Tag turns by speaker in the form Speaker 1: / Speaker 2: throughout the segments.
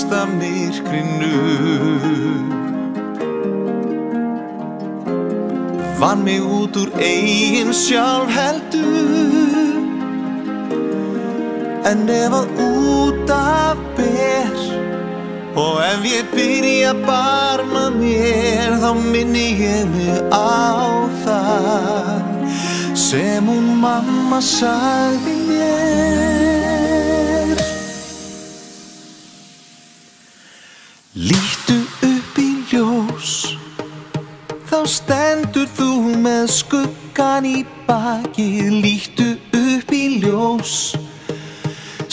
Speaker 1: versta myrkrinu. Vann mig út úr eigin sjálfheldu. En ef að út af ber og ef ég byrja að barma mér, þá minni ég mig á það sem hún mamma sagði mér. Líttu upp í ljós, þá stendur þú með skuggan í baki. Líttu upp í ljós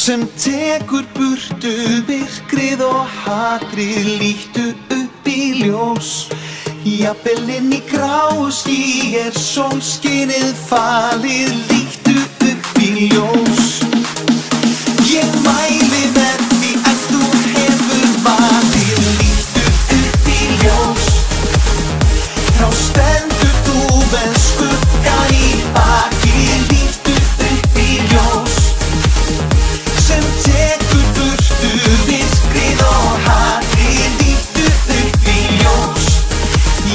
Speaker 1: sem tekur burtu myrkrið og hatrið. Líttu upp í ljós, jafnvel inn í gráu ský er sólskinið falið. Líttu upp í ljós, ég mæli með því að þú hefur valið. Líttu upp í ljós, þá stendur þú með skuggan í baki. Líttu upp í ljós sem tekur burtu myrkrið og hatrið. Líttu upp í ljós,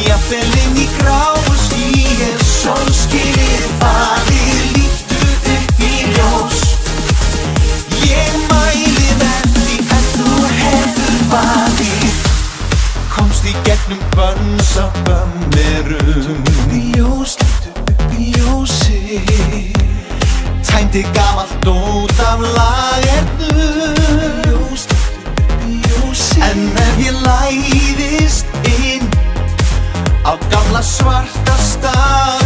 Speaker 1: jafnvel inn í gráu ský er sólskinið falið. Líttu upp í ljós, ég mæli með því að þú hefur valið. Komst í gegnum bönns af bömmerum. Upp í ljós, líttu upp í ljósið, tæmdi gamalt dót af lagernum. En ef ég læðist inn á gamla svarta stað,